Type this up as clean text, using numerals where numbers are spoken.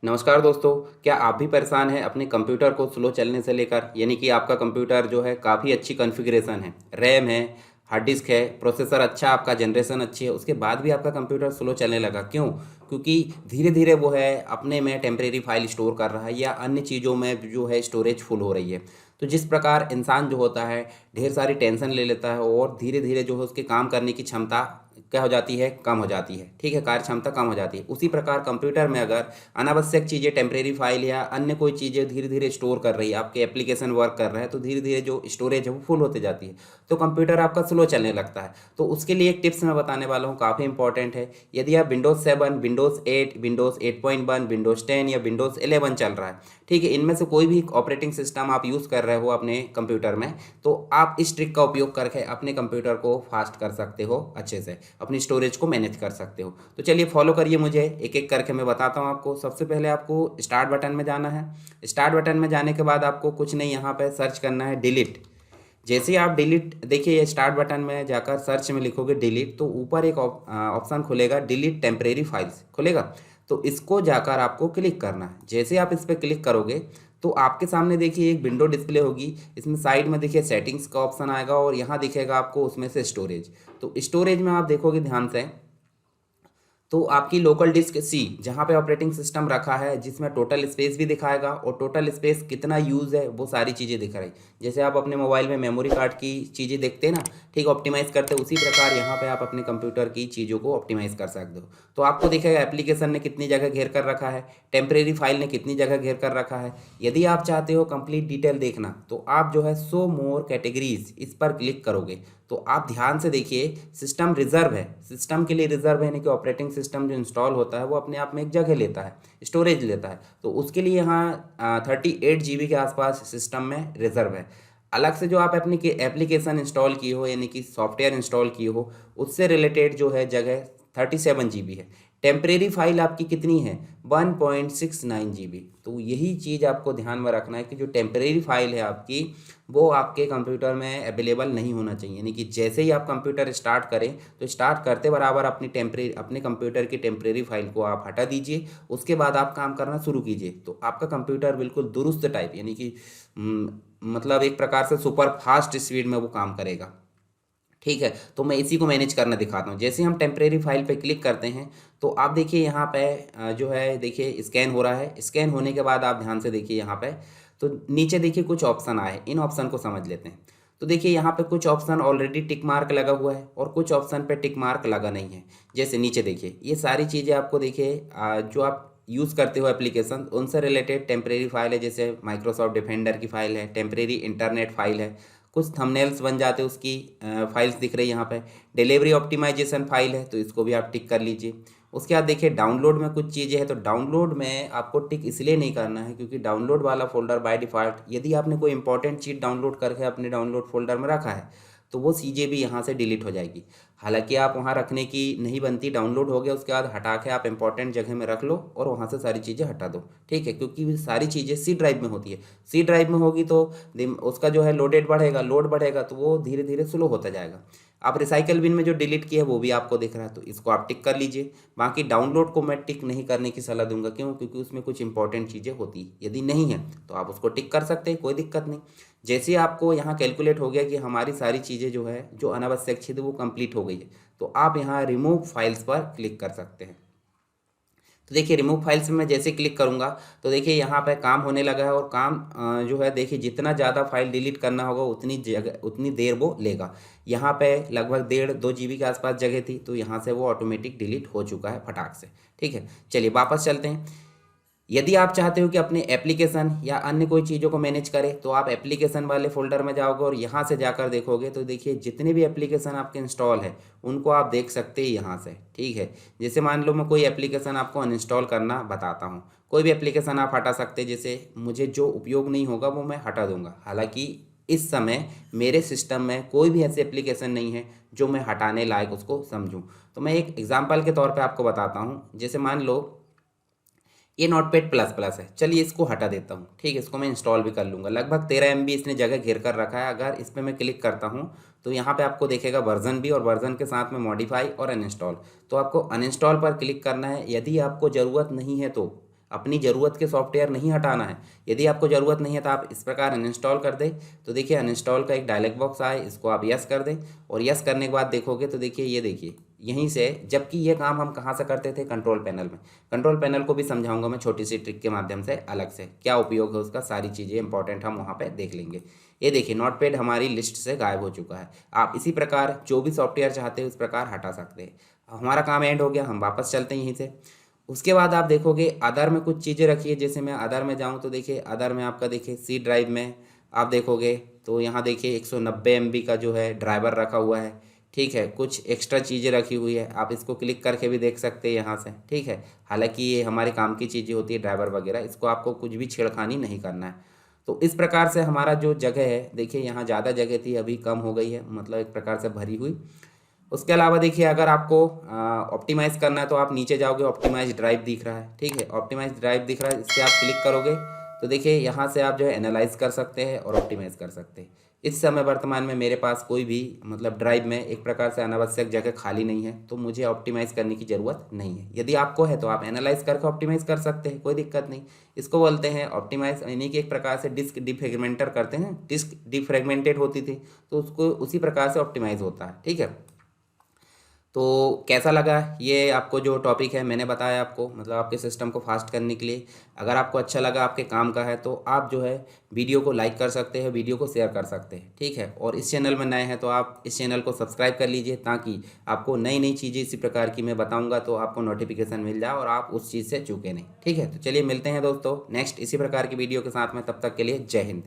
नमस्कार दोस्तों। क्या आप भी परेशान हैं अपने कंप्यूटर को स्लो चलने से लेकर, यानी कि आपका कंप्यूटर जो है काफ़ी अच्छी कॉन्फ़िगरेशन है, रैम है, हार्ड डिस्क है, प्रोसेसर अच्छा, आपका जनरेशन अच्छी है, उसके बाद भी आपका कंप्यूटर स्लो चलने लगा, क्यों? क्योंकि धीरे धीरे वो है अपने में टेम्परेरी फाइल स्टोर कर रहा है या अन्य चीज़ों में जो है स्टोरेज फुल हो रही है। तो जिस प्रकार इंसान जो होता है ढेर सारी टेंशन ले लेता है और धीरे धीरे जो है उसके काम करने की क्षमता क्या हो जाती है, कम हो जाती है। ठीक है, कार्य क्षमता कम हो जाती है। उसी प्रकार कंप्यूटर में अगर अनावश्यक चीज़ें, टेम्परेरी फाइल या अन्य कोई चीज़ें धीरे धीरे स्टोर कर रही है, आपके एप्लीकेशन वर्क कर रहा है, तो धीरे धीरे जो स्टोरेज है वो फुल होते जाती है, तो कंप्यूटर आपका स्लो चलने लगता है। तो उसके लिए एक टिप्स मैं बताने वाला हूँ, काफ़ी इंपॉर्टेंट है। यदि आप विंडोज़ 7, विंडोज़ 8, विंडोज़ 8.1, विंडोज़ 10 या विंडोज़ 11 चल रहा है, ठीक है, इनमें से कोई भी ऑपरेटिंग सिस्टम आप यूज़ कर रहे हो अपने कंप्यूटर में, तो आप इस ट्रिक का उपयोग करके अपने कंप्यूटर को फास्ट कर सकते हो, अच्छे से अपनी स्टोरेज को मैनेज कर सकते हो। तो चलिए फॉलो करिए मुझे, एक एक करके मैं बताता हूँ आपको। सबसे पहले आपको स्टार्ट बटन में जाना है। स्टार्ट बटन में जाने के बाद आपको कुछ नहीं, यहाँ पे सर्च करना है डिलीट। जैसे ही आप डिलीट, देखिए ये स्टार्ट बटन में जाकर सर्च में लिखोगे डिलीट, तो ऊपर एक ऑप्शन खुलेगा, डिलीट टेम्परेरी फाइल्स खुलेगा। तो इसको जाकर आपको क्लिक करना है। जैसे आप इस पर क्लिक करोगे तो आपके सामने देखिए एक विंडो डिस्प्ले होगी। इसमें साइड में देखिए सेटिंग्स का ऑप्शन आएगा और यहाँ दिखेगा आपको उसमें से स्टोरेज। तो स्टोरेज में आप देखोगे ध्यान से, तो आपकी लोकल डिस्क सी, जहाँ पे ऑपरेटिंग सिस्टम रखा है, जिसमें टोटल स्पेस भी दिखाएगा और टोटल स्पेस कितना यूज़ है वो सारी चीज़ें दिखा रही। जैसे आप अपने मोबाइल में मेमोरी कार्ड की चीज़ें देखते हैं ना, ठीक, ऑप्टिमाइज़ करते हैं, उसी प्रकार यहाँ पे आप अपने कंप्यूटर की चीज़ों को ऑप्टिमाइज़ कर सकते हो। तो आपको दिखेगा एप्लीकेशन ने कितनी जगह घेर कर रखा है, टेम्परेरी फाइल ने कितनी जगह घेर कर रखा है। यदि आप चाहते हो कंप्लीट डिटेल देखना, तो आप जो है शो मोर कैटेगरीज, इस पर क्लिक करोगे तो आप ध्यान से देखिए, सिस्टम रिजर्व है, सिस्टम के लिए रिजर्व है, यानी कि ऑपरेटिंग सिस्टम जो इंस्टॉल होता है वो अपने आप में एक जगह लेता है, स्टोरेज लेता है। तो उसके लिए यहाँ 38 GB के आसपास सिस्टम में रिजर्व है। अलग से जो आप अपनी एप्लीकेशन इंस्टॉल की हो, यानी कि सॉफ्टवेयर इंस्टॉल की हो, उससे रिलेटेड जो है जगह 37 GB है। टेम्परेरी फाइल आपकी कितनी है, 1.69 GB। तो यही चीज़ आपको ध्यान में रखना है कि जो टेम्परेरी फाइल है आपकी, वो आपके कंप्यूटर में अवेलेबल नहीं होना चाहिए। यानी कि जैसे ही आप कंप्यूटर स्टार्ट करें, तो स्टार्ट करते बराबर अपने कंप्यूटर की टेम्परेरी फाइल को आप हटा दीजिए। उसके बाद आप काम करना शुरू कीजिए, तो आपका कंप्यूटर बिल्कुल दुरुस्त टाइप, यानी कि मतलब एक प्रकार से सुपर फास्ट स्पीड में वो काम करेगा। ठीक है, तो मैं इसी को मैनेज करना दिखाता हूँ। जैसे हम टेम्परेरी फाइल पे क्लिक करते हैं, तो आप देखिए यहाँ पे जो है देखिए स्कैन हो रहा है। स्कैन होने के बाद आप ध्यान से देखिए यहाँ पे, तो नीचे देखिए कुछ ऑप्शन आए, इन ऑप्शन को समझ लेते हैं। तो देखिए यहाँ पे कुछ ऑप्शन ऑलरेडी टिक मार्क लगा हुआ है और कुछ ऑप्शन पे टिक मार्क लगा नहीं है। जैसे नीचे देखिए, ये सारी चीज़ें आपको देखिए जो आप यूज़ करते हो एप्लीकेशन, उनसे रिलेटेड टेम्परेरी फाइल है। जैसे माइक्रोसॉफ्ट डिफेंडर की फाइल है, टेम्परेरी इंटरनेट फाइल है, कुछ थंबनेल्स बन जाते हैं उसकी फाइल्स दिख रही है यहाँ पे। डिलीवरी ऑप्टिमाइजेशन फाइल है, तो इसको भी आप टिक कर लीजिए। उसके बाद देखिए डाउनलोड में कुछ चीज़ें हैं, तो डाउनलोड में आपको टिक इसलिए नहीं करना है क्योंकि डाउनलोड वाला फोल्डर बाय डिफ़ॉल्ट, यदि आपने कोई इंपॉर्टेंट चीज़ डाउनलोड करके अपने डाउनलोड फोल्डर में रखा है, तो वो चीज़ें भी यहाँ से डिलीट हो जाएगी। हालांकि आप वहाँ रखने की नहीं बनती, डाउनलोड हो गया उसके बाद हटा के आप इंपॉर्टेंट जगह में रख लो और वहाँ से सारी चीज़ें हटा दो। ठीक है, क्योंकि ये सारी चीज़ें सी ड्राइव में होती है। सी ड्राइव में होगी तो उसका जो है लोडेड बढ़ेगा, लोड बढ़ेगा तो वो धीरे धीरे स्लो होता जाएगा। आप रिसाइकल बिन में जो डिलीट किया है वो भी आपको दिख रहा है, तो इसको आप टिक कर लीजिए। बाकी डाउनलोड को मैं टिक नहीं करने की सलाह दूंगा, क्यों? क्योंकि उसमें कुछ इंपॉर्टेंट चीज़ें होती है। यदि नहीं है तो आप उसको टिक कर सकते हैं, कोई दिक्कत नहीं। जैसे ही आपको यहाँ कैलकुलेट हो गया कि हमारी सारी चीज़ें जो है जो अनावश्यक चीज़ वो कंप्लीट हो गई है, तो आप यहाँ रिमूव फाइल्स पर क्लिक कर सकते हैं। तो देखिए रिमूव फाइल्स में मैं जैसे क्लिक करूंगा, तो देखिए यहाँ पे काम होने लगा है और काम जो है देखिए जितना ज़्यादा फाइल डिलीट करना होगा उतनी जगह, उतनी देर वो लेगा। यहाँ पे लगभग 1.5-2 GB के आसपास जगह थी, तो यहाँ से वो ऑटोमेटिक डिलीट हो चुका है फटाक से। ठीक है, चलिए वापस चलते हैं। यदि आप चाहते हो कि अपने एप्लीकेशन या अन्य कोई चीज़ों को मैनेज करें, तो आप एप्लीकेशन वाले फ़ोल्डर में जाओगे और यहाँ से जाकर देखोगे, तो देखिए जितने भी एप्लीकेशन आपके इंस्टॉल है उनको आप देख सकते हैं यहाँ से। ठीक है, जैसे मान लो मैं कोई एप्लीकेशन आपको अनइंस्टॉल करना बताता हूँ। कोई भी एप्लीकेशन आप हटा सकते हैं, जैसे मुझे जो उपयोग नहीं होगा वो मैं हटा दूंगा। हालांकि इस समय मेरे सिस्टम में कोई भी ऐसी एप्लीकेशन नहीं है जो मैं हटाने लायक उसको समझूं। तो मैं एक एग्जाम्पल के तौर पे आपको बताता हूँ। जैसे मान लो ये नोटपैड प्लस प्लस है, चलिए इसको हटा देता हूँ। ठीक है, इसको मैं इंस्टॉल भी कर लूँगा। लगभग 13 MB इसने जगह घेर कर रखा है। अगर इस पर मैं क्लिक करता हूँ तो यहाँ पे आपको देखेगा वर्जन भी, और वर्जन के साथ में मॉडिफाई और अनइंस्टॉल। तो आपको अनइंस्टॉल पर क्लिक करना है। यदि आपको ज़रूरत नहीं है तो अपनी ज़रूरत के सॉफ्टवेयर नहीं हटाना है। यदि आपको ज़रूरत नहीं है तो आप इस प्रकार अनइंस्टॉल कर दें। तो देखिए अनइंस्टॉल का एक डायलॉग बॉक्स आए, इसको आप यस कर दें और यस करने के बाद देखोगे तो देखिए ये देखिए यहीं से, जबकि ये काम हम कहाँ से करते थे, कंट्रोल पैनल में। कंट्रोल पैनल को भी समझाऊंगा मैं छोटी सी ट्रिक के माध्यम से अलग से, क्या उपयोग है उसका, सारी चीज़ें इंपॉर्टेंट हम वहाँ पे देख लेंगे। ये देखिए नोटपैड हमारी लिस्ट से गायब हो चुका है। आप इसी प्रकार जो भी सॉफ्टवेयर चाहते हैं उस प्रकार हटा सकते हैं। हमारा काम एंड हो गया, हम वापस चलते हैं यहीं से। उसके बाद आप देखोगे अदर में कुछ चीज़ें रखी है। जैसे मैं अदर में जाऊँ तो देखिए अदर में आपका देखिए सी ड्राइव में आप देखोगे तो यहाँ देखिए 190 MB का जो है ड्राइवर रखा हुआ है। ठीक है, कुछ एक्स्ट्रा चीज़ें रखी हुई है, आप इसको क्लिक करके भी देख सकते हैं यहाँ से। ठीक है, हालांकि ये हमारे काम की चीज़ें होती है ड्राइवर वगैरह, इसको आपको कुछ भी छेड़खानी नहीं करना है। तो इस प्रकार से हमारा जो जगह है देखिए, यहाँ ज़्यादा जगह थी अभी कम हो गई है, मतलब एक प्रकार से भरी हुई। उसके अलावा देखिए अगर आपको ऑप्टिमाइज़ करना है तो आप नीचे जाओगे, ऑप्टिमाइज ड्राइव दिख रहा है। ठीक है, ऑप्टिमाइज ड्राइव दिख रहा है, इस पर आप क्लिक करोगे तो देखिए यहाँ से आप जो है एनालाइज कर सकते हैं और ऑप्टिमाइज़ कर सकते हैं। इस समय वर्तमान में मेरे पास कोई भी मतलब ड्राइव में एक प्रकार से अनावश्यक जगह खाली नहीं है, तो मुझे ऑप्टिमाइज़ करने की ज़रूरत नहीं है। यदि आपको है तो आप एनालाइज करके ऑप्टिमाइज़ कर सकते हैं, कोई दिक्कत नहीं। इसको बोलते हैं ऑप्टिमाइज़, यानी कि एक प्रकार से डिस्क डिफ्रेगमेंटर करते हैं, डिस्क डिफ्रेगमेंटेड होती थी तो उसको उसी प्रकार से ऑप्टिमाइज़ होता है। ठीक है, तो कैसा लगा ये आपको जो टॉपिक है मैंने बताया आपको, मतलब आपके सिस्टम को फास्ट करने के लिए। अगर आपको अच्छा लगा, आपके काम का है, तो आप जो है वीडियो को लाइक कर सकते हैं, वीडियो को शेयर कर सकते हैं। ठीक है, और इस चैनल में नए हैं तो आप इस चैनल को सब्सक्राइब कर लीजिए, ताकि आपको नई नई चीज़ें इसी प्रकार की मैं बताऊँगा तो आपको नोटिफिकेशन मिल जाए और आप उस चीज़ से चूके नहीं। ठीक है, तो चलिए मिलते हैं दोस्तों नेक्स्ट इसी प्रकार की वीडियो के साथ में, तब तक के लिए जय हिंद।